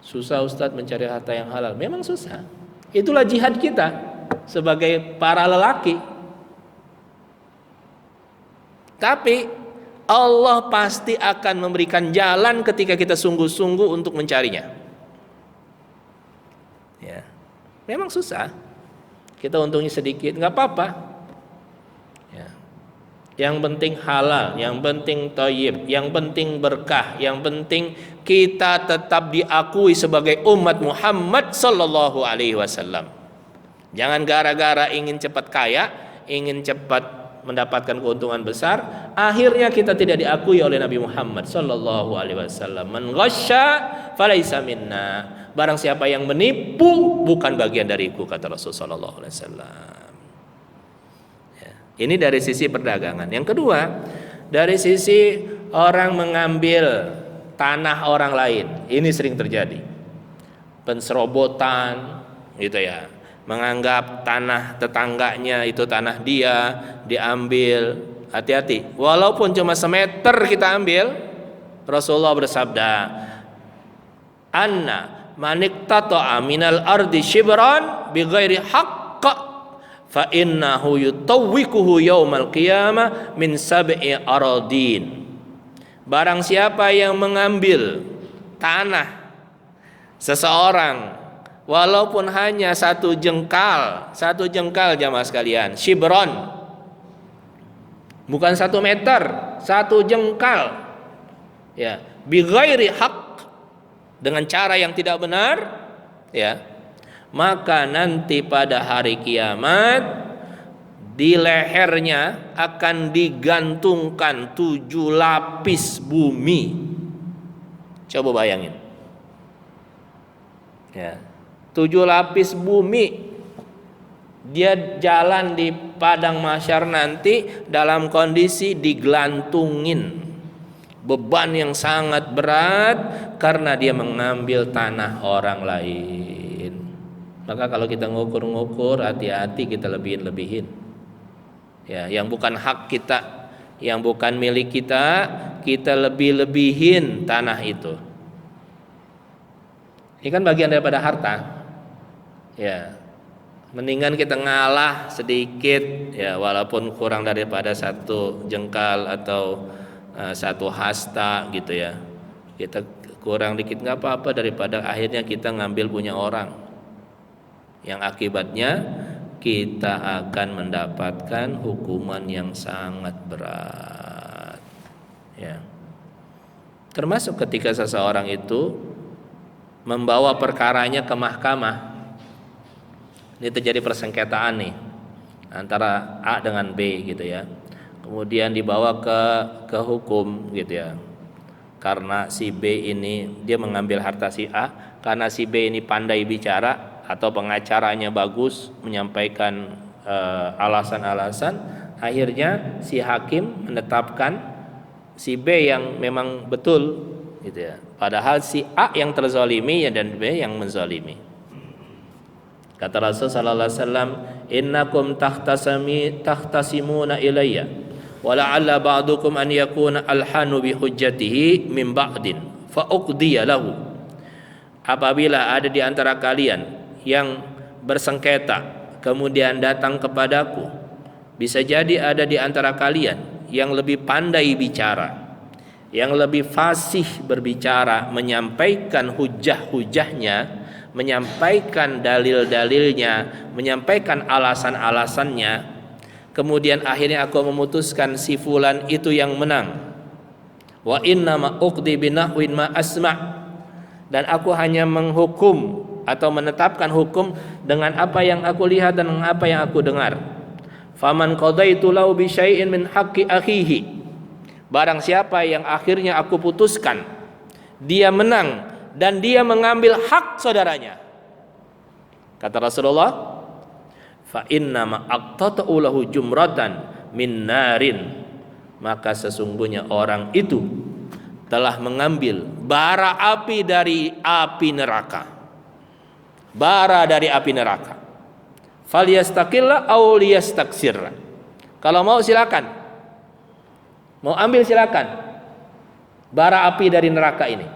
Susah Ustadz mencari harta yang halal. Memang susah. Itulah jihad kita sebagai para lelaki. Tapi Allah pasti akan memberikan jalan ketika kita sungguh-sungguh untuk mencarinya. Ya, memang susah. Kita untungnya sedikit, nggak apa-apa. Ya. Yang penting halal, yang penting thayyib, yang penting berkah, yang penting kita tetap diakui sebagai umat Muhammad sallallahu alaihi wasallam. Jangan gara-gara ingin cepat kaya, ingin cepat mendapatkan keuntungan besar, akhirnya kita tidak diakui oleh Nabi Muhammad sallallahu alaihi wasallam. Man ghasya falaisa minna. Barang siapa yang menipu bukan bagian dariku, kata Rasul sallallahu alaihi wasallam. Ya. Ini dari sisi perdagangan. Yang kedua, dari sisi orang mengambil tanah orang lain. Ini sering terjadi. Penserobotan gitu ya. Menganggap tanah tetangganya itu tanah dia, diambil. Hati-hati. Walaupun cuma semeter kita ambil, Rasulullah bersabda, "Anna maniktata'a minal ardi shibran bighairi haqq fa innahu yutawwikuhu yaumal qiyamah min sab'i aradin." Barang siapa yang mengambil tanah seseorang walaupun hanya satu jengkal jamaah sekalian, shibron, bukan 1 meter, 1 jengkal, ya, bighairi haqq, dengan cara yang tidak benar, ya, maka nanti pada hari kiamat di lehernya akan digantungkan 7 lapis bumi. Coba bayangin, ya, 7 lapis bumi. Dia jalan di padang mahsyar nanti dalam kondisi digelantungin, beban yang sangat berat karena dia mengambil tanah orang lain. Maka kalau kita ngukur-ngukur, hati-hati kita lebihin. Ya, yang bukan hak kita, yang bukan milik kita, kita lebih-lebihin tanah itu. Ini kan bagian daripada harta. Ya, mendingan kita ngalah sedikit, ya, walaupun kurang daripada 1 jengkal atau 1 hasta gitu ya. Kita kurang dikit nggak apa-apa daripada akhirnya kita ngambil punya orang, yang akibatnya kita akan mendapatkan hukuman yang sangat berat, ya. Termasuk ketika seseorang itu membawa perkaranya ke mahkamah. Ini terjadi persengketaan nih antara A dengan B gitu ya. Kemudian dibawa ke hukum gitu ya. Karena si B ini dia mengambil harta si A, karena si B ini pandai bicara atau pengacaranya bagus menyampaikan alasan-alasan, akhirnya si hakim menetapkan si B yang memang betul gitu ya. Padahal si A yang terzalimi ya, dan B yang menzalimi. Kata Rasul sallallahu alaihi wasallam, "Innakum tahtasimuna ilayya wa la'alla ba'dukum an yakuna alhanu bi hujjatihi min ba'din fa uqdiya lahu." Apabila ada di antara kalian yang bersengketa kemudian datang kepadaku, bisa jadi ada di antara kalian yang lebih pandai bicara, yang lebih fasih berbicara, menyampaikan hujah-hujahnya, menyampaikan dalil-dalilnya, menyampaikan alasan-alasannya. Kemudian akhirnya aku memutuskan si fulan itu yang menang. Wa inna ma uqdi binahwin ma asma', dan aku hanya menghukum atau menetapkan hukum dengan apa yang aku lihat dan dengan apa yang aku dengar. Faman qadaitu lahu bi syai'in min haqqi akhihi, barang siapa yang akhirnya aku putuskan dia menang dan dia mengambil hak saudaranya, kata Rasulullah, fa inna ma aqtatu lahu jumratan min narin, maka sesungguhnya orang itu telah mengambil bara api dari api neraka. Bara dari api neraka. Falyastaqilla aw liyastaksir. Kalau mau silakan. Mau ambil silakan. Bara api dari neraka ini.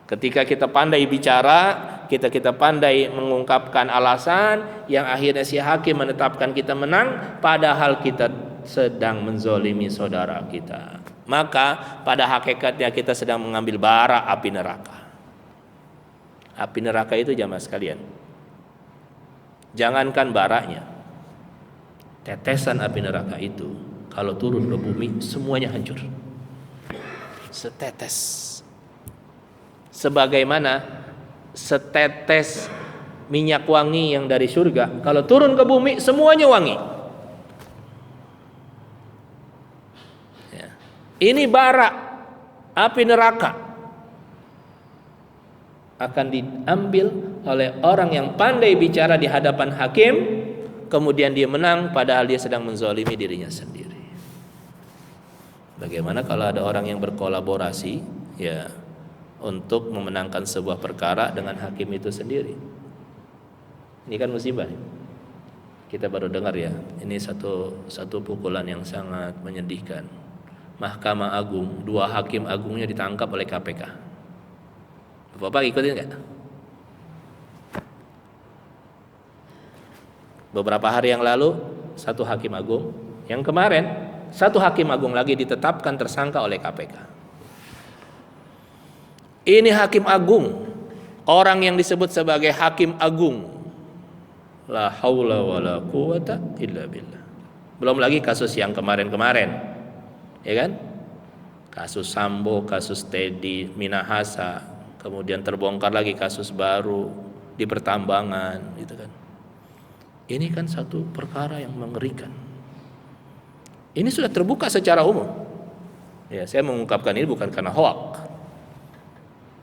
Ketika kita pandai bicara, kita pandai mengungkapkan alasan, yang akhirnya si hakim menetapkan kita menang, padahal kita sedang menzolimi saudara kita, maka pada hakikatnya kita sedang mengambil bara api neraka. Api neraka itu jamaah sekalian, jangankan baranya, tetesan api neraka itu kalau turun ke bumi semuanya hancur. Setetes. Sebagaimana setetes minyak wangi yang dari surga, kalau turun ke bumi semuanya wangi. Ya. Ini bara api neraka akan diambil oleh orang yang pandai bicara di hadapan hakim, kemudian dia menang padahal dia sedang menzalimi dirinya sendiri. Bagaimana kalau ada orang yang berkolaborasi ya untuk memenangkan sebuah perkara dengan hakim itu sendiri? Ini kan musibah. Kita baru dengar ya, ini satu pukulan yang sangat menyedihkan. Mahkamah Agung, 2 hakim agungnya ditangkap oleh KPK. Bapak ikutin nggak? Beberapa hari yang lalu 1 hakim agung, yang kemarin 1 hakim agung lagi ditetapkan tersangka oleh KPK. Ini hakim agung, orang yang disebut sebagai hakim agung. La haula wala quwata illa billah. Belum lagi kasus yang kemarin-kemarin, ya kan? Kasus Sambo, kasus Teddy Minahasa, kemudian terbongkar lagi kasus baru di pertambangan, gitu kan? Ini kan satu perkara yang mengerikan. Ini sudah terbuka secara umum. Ya, saya mengungkapkan ini bukan karena hoak.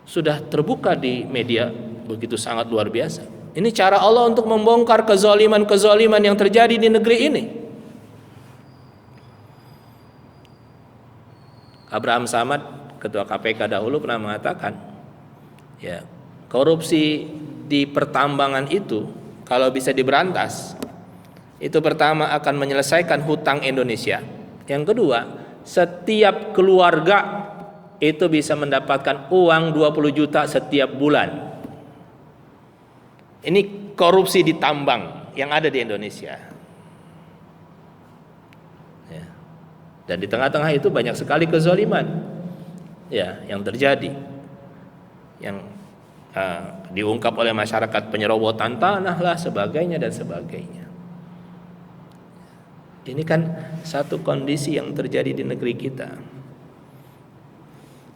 Sudah terbuka di media begitu sangat luar biasa. Ini cara Allah untuk membongkar kezaliman-kezaliman yang terjadi di negeri ini. Abraham Samad, ketua KPK dahulu, pernah mengatakan, ya, korupsi di pertambangan itu kalau bisa diberantas, itu pertama akan menyelesaikan hutang Indonesia. Yang kedua, setiap keluarga itu bisa mendapatkan uang 20 juta setiap bulan. Ini korupsi di tambang yang ada di Indonesia. Ya. Dan di tengah-tengah itu banyak sekali kezaliman ya yang terjadi, yang diungkap oleh masyarakat, penyerobotan tanah lah, sebagainya dan sebagainya. Ini kan satu kondisi yang terjadi di negeri kita.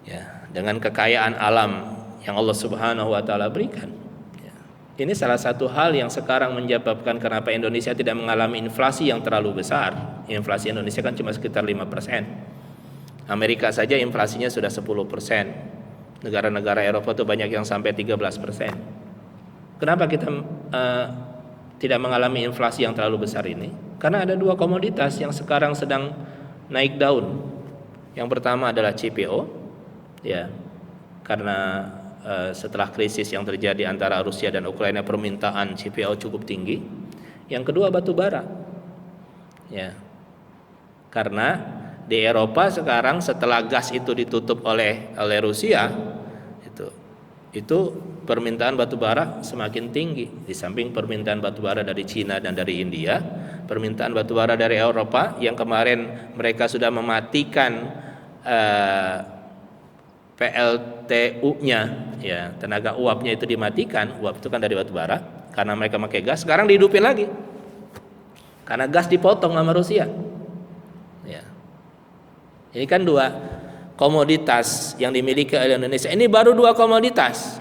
Ya, dengan kekayaan alam yang Allah Subhanahu wa taala berikan. Ya. Ini salah satu hal yang sekarang menyebabkan kenapa Indonesia tidak mengalami inflasi yang terlalu besar. Inflasi Indonesia kan cuma sekitar 5%. Amerika saja inflasinya sudah 10%. Negara-negara Eropa itu banyak yang sampai 13%. Kenapa kita tidak mengalami inflasi yang terlalu besar ini? Karena ada 2 komoditas yang sekarang sedang naik daun. Yang pertama adalah CPO. Ya, karena setelah krisis yang terjadi antara Rusia dan Ukraina, permintaan CPO cukup tinggi. Yang kedua batu bara. Ya, karena di Eropa sekarang setelah gas itu ditutup oleh Rusia, itu permintaan batu bara semakin tinggi. Di samping permintaan batu bara dari Cina dan dari India, permintaan batu bara dari Eropa yang kemarin mereka sudah mematikan PLTU-nya, ya, tenaga uapnya itu dimatikan. Uap itu kan dari batu bara, karena mereka pakai gas, sekarang dihidupin lagi karena gas dipotong sama Rusia. Ya. Ini kan 2 komoditas yang dimiliki oleh Indonesia. Ini baru 2 komoditas.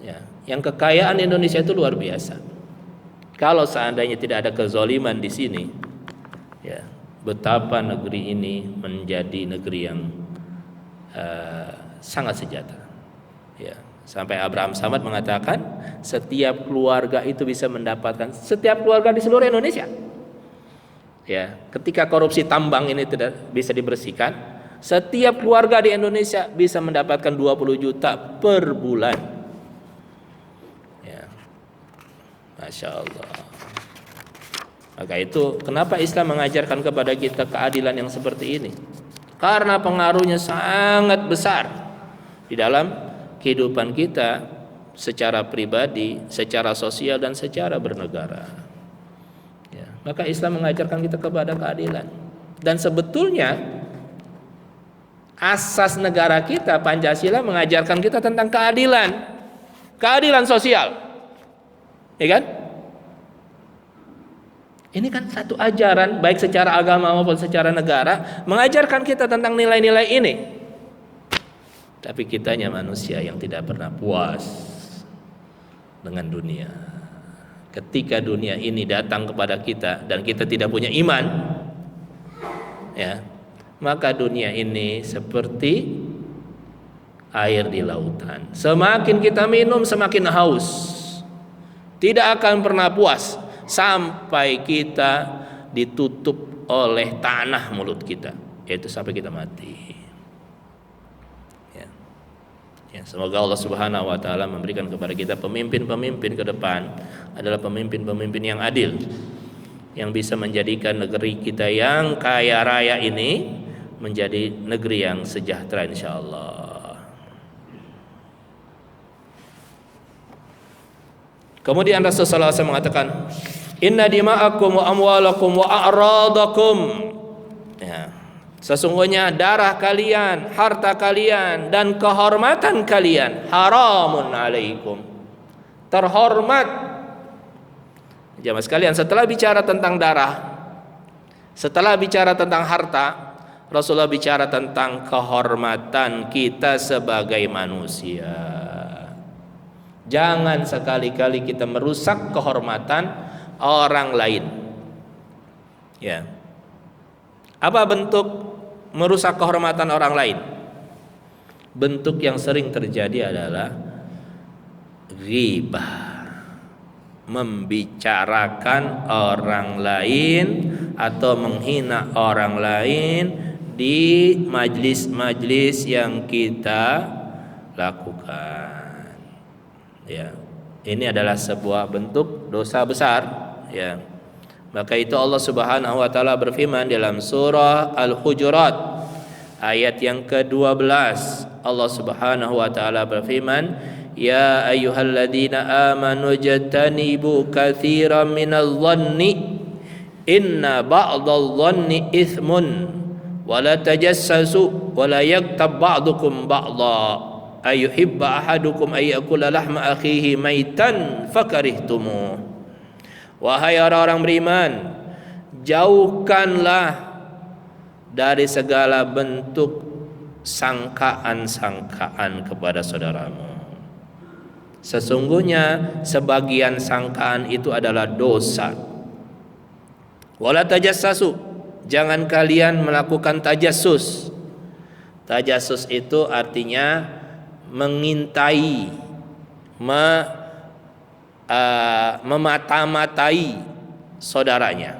Ya, yang kekayaan Indonesia itu luar biasa. Kalau seandainya tidak ada kezaliman di sini, ya, betapa negeri ini menjadi negeri yang sangat sejahtera. Ya, sampai Abraham Samad mengatakan setiap keluarga itu bisa mendapatkan, setiap keluarga di seluruh Indonesia. Ya, ketika korupsi tambang ini tidak bisa dibersihkan, setiap keluarga di Indonesia bisa mendapatkan 20 juta per bulan. Ya, Masya Allah. Maka itu kenapa Islam mengajarkan kepada kita keadilan yang seperti ini? Karena pengaruhnya sangat besar di dalam kehidupan kita secara pribadi, secara sosial dan secara bernegara. Ya, maka Islam mengajarkan kita kepada keadilan. Dan sebetulnya asas negara kita Pancasila mengajarkan kita tentang keadilan, keadilan sosial, ya kan? Ini kan satu ajaran baik secara agama maupun secara negara mengajarkan kita tentang nilai-nilai ini. Tapi kitanya manusia yang tidak pernah puas dengan dunia. Ketika dunia ini datang kepada kita dan kita tidak punya iman, ya, maka dunia ini seperti air di lautan. Semakin kita minum semakin haus. Tidak akan pernah puas sampai kita ditutup oleh tanah mulut kita, yaitu sampai kita mati. Ya, semoga Allah Subhanahu wa taala memberikan kepada kita pemimpin-pemimpin ke depan adalah pemimpin-pemimpin yang adil, yang bisa menjadikan negeri kita yang kaya raya ini menjadi negeri yang sejahtera insyaallah. Kemudian Rasulullah SAW mengatakan, inna dima'akum wa amwalakum wa a'radakum. Ya, sesungguhnya darah kalian, harta kalian dan kehormatan kalian haramun alaikum. Terhormat. Jamaah sekalian, setelah bicara tentang darah, setelah bicara tentang harta, Rasulullah bicara tentang kehormatan kita sebagai manusia. Jangan sekali-kali kita merusak kehormatan orang lain. Ya. Apa bentuk merusak kehormatan orang lain? Bentuk yang sering terjadi adalah ghibah, membicarakan orang lain atau menghina orang lain di majlis-majlis yang kita lakukan. Ya, ini adalah sebuah bentuk dosa besar. Ya, maka itu Allah Subhanahu wa taala berfirman dalam surah Al-Hujurat ayat yang ke-12. Allah Subhanahu wa taala berfirman, ya ayyuhalladzina amanu jatanibu katsiran minadh-dhanni inna ba'dadh-dhanni itsmun wa la tajassasu wa la yaghtab ba'dukum ba'dha ayuhibba ahadukum ayyakula lahma akhihi maitan fakarihtumuh. Wahai orang-orang beriman, jauhkanlah dari segala bentuk sangkaan-sangkaan kepada saudaramu. Sesungguhnya sebagian sangkaan itu adalah dosa. Wala tajassasu, jangan kalian melakukan tajassus. Tajassus itu artinya mengintai, memata-matai saudaranya.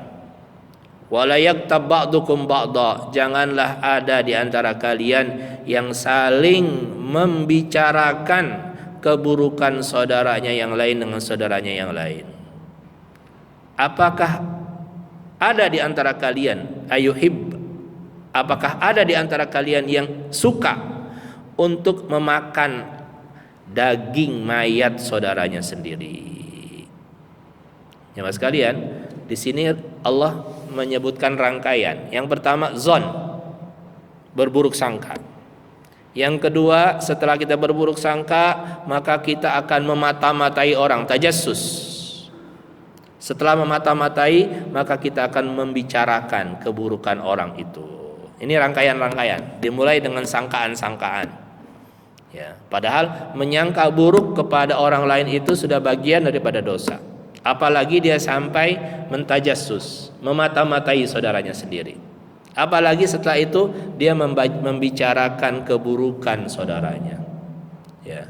Wala yaghtab ba'dukum ba'dha, janganlah ada di antara kalian yang saling membicarakan keburukan saudaranya yang lain dengan saudaranya yang lain. Apakah ada di antara kalian ayuhib, apakah ada di antara kalian yang suka untuk memakan daging mayat saudaranya sendiri? Jemaah sekalian, di sini Allah menyebutkan rangkaian. Yang pertama zon, berburuk sangka. Yang kedua, setelah kita berburuk sangka, maka kita akan memata-matai orang, tajassus. Setelah memata-matai, maka kita akan membicarakan keburukan orang itu. Ini rangkaian-rangkaian, dimulai dengan sangkaan-sangkaan. Ya, padahal menyangka buruk kepada orang lain itu sudah bagian daripada dosa. Apalagi dia sampai mentajassus, memata-matai saudaranya sendiri. Apalagi setelah itu dia membicarakan keburukan saudaranya. Ya.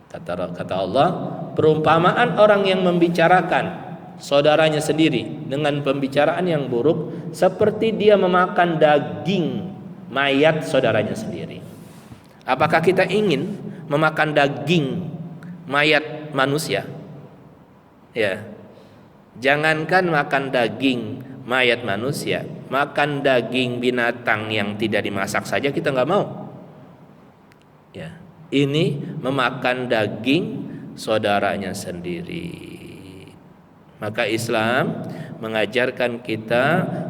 Kata Allah, perumpamaan orang yang membicarakan saudaranya sendiri dengan pembicaraan yang buruk seperti dia memakan daging mayat saudaranya sendiri. Apakah kita ingin memakan daging mayat manusia? Ya. Jangankan makan daging mayat manusia, makan daging binatang yang tidak dimasak saja kita nggak mau. Ya. ini memakan daging saudaranya sendiri. Maka Islam mengajarkan kita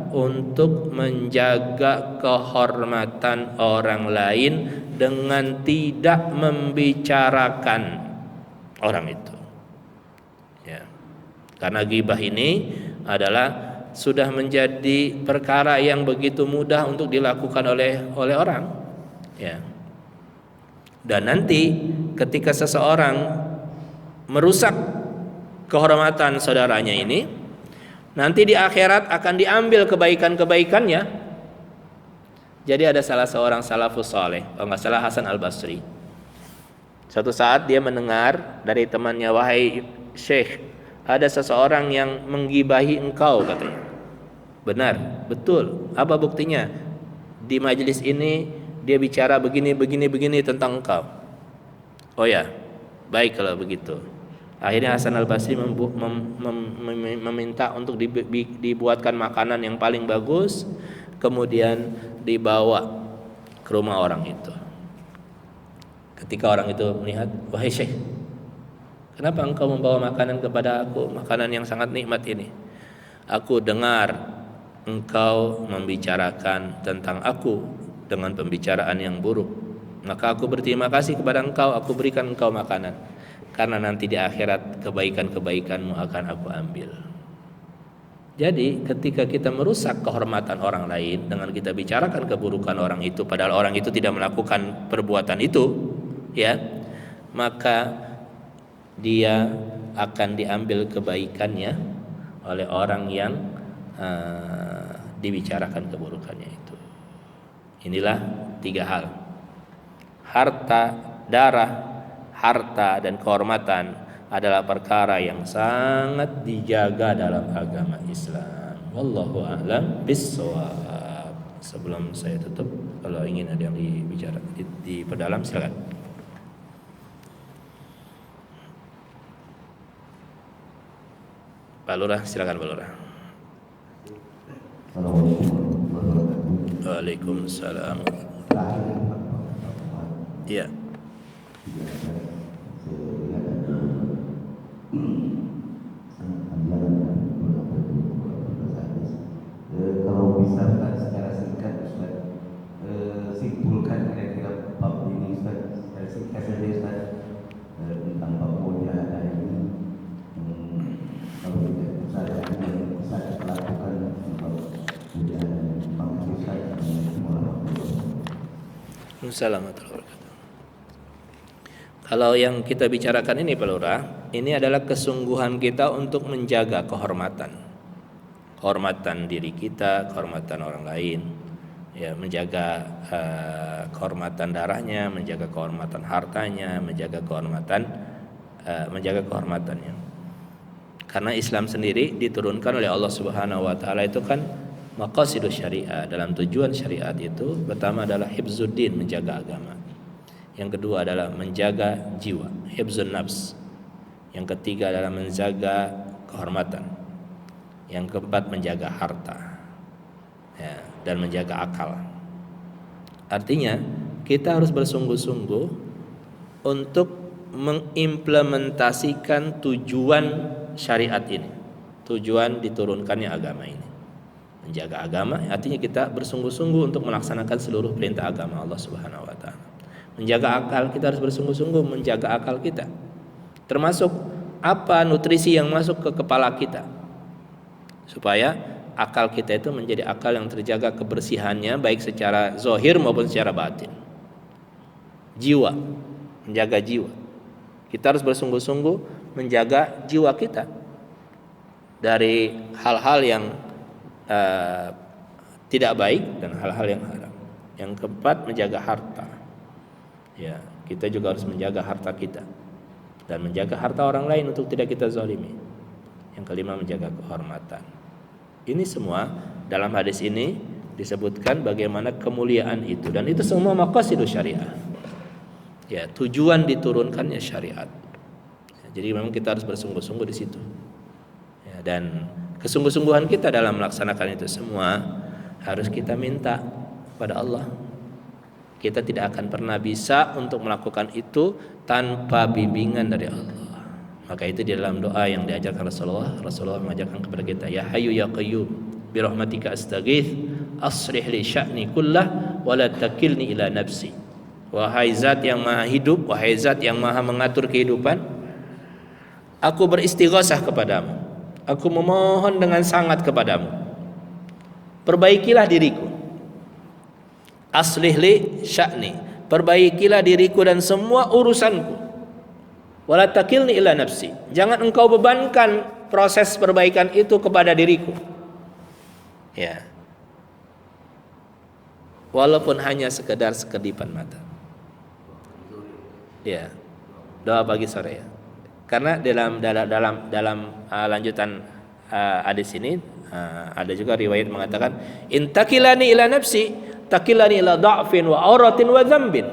untuk menjaga kehormatan orang lain dengan tidak membicarakan orang itu. Ya. Karena ghibah ini adalah sudah menjadi perkara yang begitu mudah untuk dilakukan oleh orang. Ya. Dan nanti ketika seseorang merusak kehormatan saudaranya ini, nanti di akhirat akan diambil kebaikan-kebaikannya. Jadi ada salah seorang salafus saleh, kalau nggak salah Hasan Al-Basri. Suatu saat dia mendengar dari temannya, wahai Syekh, ada seseorang yang menggibahi engkau, katanya. Benar, betul. Apa buktinya? Di majelis ini dia bicara begini tentang engkau. Oh ya, baik kalau begitu. Akhirnya Hasan Al-Basri meminta untuk dibuatkan makanan yang paling bagus, kemudian dibawa ke rumah orang itu. Ketika orang itu melihat, wahai Syekh, kenapa engkau membawa makanan kepada aku, makanan yang sangat nikmat ini? Aku dengar engkau membicarakan tentang aku dengan pembicaraan yang buruk. Maka aku berterima kasih kepada engkau, aku berikan engkau makanan. Karena nanti di akhirat kebaikan-kebaikanmu akan aku ambil. Jadi ketika kita merusak kehormatan orang lain dengan kita bicarakan keburukan orang itu, padahal orang itu tidak melakukan perbuatan itu, ya, maka dia akan diambil kebaikannya oleh orang yang dibicarakan keburukannya itu. Inilah 3 hal: harta, darah, harta dan kehormatan adalah perkara yang sangat dijaga dalam agama Islam. Wallahu a'lam bissawab. Sebelum saya tutup, kalau ingin ada yang dibicara di perdalam, silakan. Pak Lurah, silakan Pak Lurah. Waalaikumsalam. Iya. Kalau bisa secara singkat Ustaz, simpulkan kira-kira bab ini Ustaz, secara singkat saja Ustaz, tentang bab mujahadah ini. Kalau tidak Ustaz yang bisa lakukan untuk mujahadah ini, makasih Ustaz. Assalamualaikum. Kalau yang kita bicarakan ini Pak Lurah, ini adalah kesungguhan kita untuk menjaga kehormatan diri kita, kehormatan orang lain, ya, menjaga kehormatan darahnya, menjaga kehormatan hartanya, menjaga kehormatannya. Karena Islam sendiri diturunkan oleh Allah Subhanahu wa taala itu kan maqasidus syariah. Dalam tujuan syariat itu pertama adalah hifzuddin, menjaga agama. Yang kedua adalah menjaga jiwa, hifzun nafs. Yang ketiga adalah menjaga kehormatan. Yang keempat menjaga harta, ya, dan menjaga akal. Artinya kita harus bersungguh-sungguh untuk mengimplementasikan tujuan syariat ini, tujuan diturunkannya agama ini. Menjaga agama artinya kita bersungguh-sungguh untuk melaksanakan seluruh perintah agama Allah Subhanahu wa taala. Menjaga akal, kita harus bersungguh-sungguh menjaga akal kita, termasuk apa nutrisi yang masuk ke kepala kita, supaya akal kita itu menjadi akal yang terjaga kebersihannya, baik secara zahir maupun secara batin. Jiwa, menjaga jiwa, kita harus bersungguh-sungguh menjaga jiwa kita dari hal-hal yang tidak baik dan hal-hal yang haram. Yang keempat menjaga harta, ya, kita juga harus menjaga harta kita dan menjaga harta orang lain untuk tidak kita zalimi. Yang kelima menjaga kehormatan. Ini semua dalam hadis ini disebutkan bagaimana kemuliaan itu, dan itu semua maqasidus syariah. Ya, tujuan diturunkannya syariat. Ya, jadi memang kita harus bersungguh-sungguh di situ. Ya, dan kesungguh-sungguhan kita dalam melaksanakan itu semua harus kita minta kepada Allah. Kita tidak akan pernah bisa untuk melakukan itu tanpa bimbingan dari Allah. Maka itu di dalam doa yang diajarkan Rasulullah mengajarkan kepada kita, ya hayyu ya qayyum bi rahmatika astaghits aslih li sya'ni kullah wa la takilni ila nafsi. Wahai zat yang maha hidup, wahai zat yang maha mengatur kehidupan, aku beristighosah kepadamu, aku memohon dengan sangat kepadamu, perbaikilah diriku. Aslih li sya'ni, perbaikilah diriku dan semua urusanku. Wala takilni ila nafsi, jangan engkau bebankan proses perbaikan itu kepada diriku. Ya. Walaupun hanya sekedar sekedipan mata. Ya. Doa pagi sore ya. Karena dalam lanjutan hadis ini ada juga riwayat mengatakan, intakilani ila nafsi takilani ila da'fin wa auratin wa dzambin.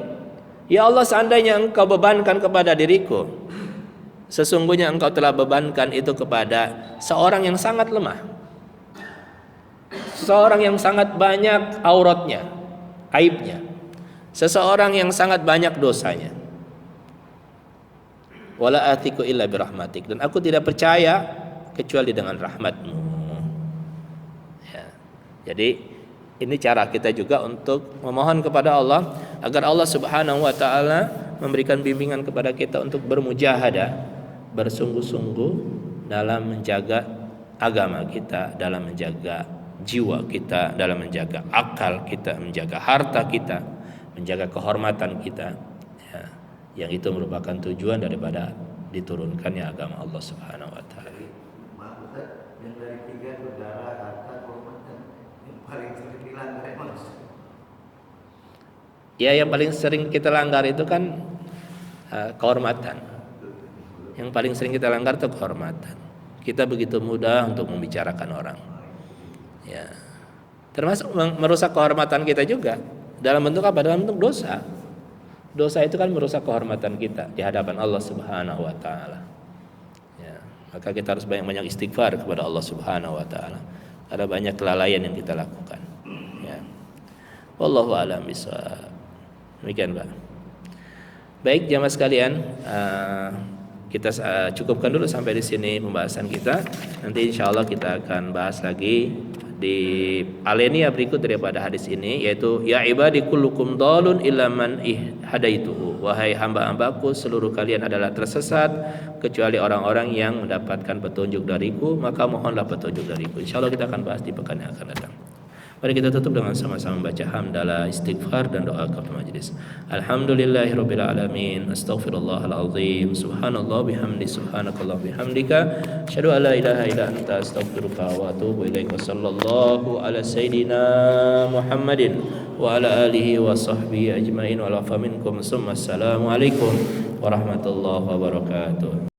Ya Allah, seandainya engkau bebankan kepada diriku, sesungguhnya engkau telah bebankan itu kepada seorang yang sangat lemah, seseorang yang sangat banyak auratnya, aibnya, seseorang yang sangat banyak dosanya. Wala atiku illa birahmatik, dan aku tidak percaya kecuali dengan rahmatmu. Ya. Jadi ini cara kita juga untuk memohon kepada Allah agar Allah Subhanahu wa taala memberikan bimbingan kepada kita untuk bermujahadah, bersungguh-sungguh dalam menjaga agama kita, dalam menjaga jiwa kita, dalam menjaga akal kita, menjaga harta kita, menjaga kehormatan kita, ya, yang itu merupakan tujuan daripada diturunkannya agama Allah Subhanahu wa taala. Yang dari tiga itu darah, harta, kehormatan, yang paling sering dilanggar manusia. Ya, yang paling sering kita langgar itu kan kehormatan. Yang paling sering kita langgar itu kehormatan. Kita begitu mudah untuk membicarakan orang. Ya. Termasuk merusak kehormatan kita juga. Dalam bentuk apa? Dalam bentuk dosa. Dosa itu kan merusak kehormatan kita di hadapan Allah Subhanahu wa taala. Ya, maka kita harus banyak-banyak istighfar kepada Allah Subhanahu wa taala. Ada banyak kelalaian yang kita lakukan. Ya. Wallahu a'lam bishawab. Demikian, Pak. Baik, jamaah sekalian, kita cukupkan dulu sampai di sini pembahasan kita. Nanti insyaallah kita akan bahas lagi di alinea berikut daripada hadis ini, yaitu ya ibadi kullukum dhalun illa man hadaituhu. Wahai hamba-hambaku, seluruh kalian adalah tersesat kecuali orang-orang yang mendapatkan petunjuk dariku, maka mohonlah petunjuk dariku. Insyaallah kita akan bahas di pekan yang akan datang. Mari kita tutup dengan sama-sama membaca hamdalah, istighfar dan doa kafaratul majlis. Alhamdulillahirabbil alamin. Astaghfirullahal azim. Subhanallah bihamdi, subhanakallah bihamdika, asyhadu an la ilaha illa anta, astaghfiruka wa atubu ilaik. Wassallallahu ala sayidina Muhammadin wa ala alihi wa sahbihi ajmain wa la faminkum. Assalamu alaikum warahmatullahi wabarakatuh.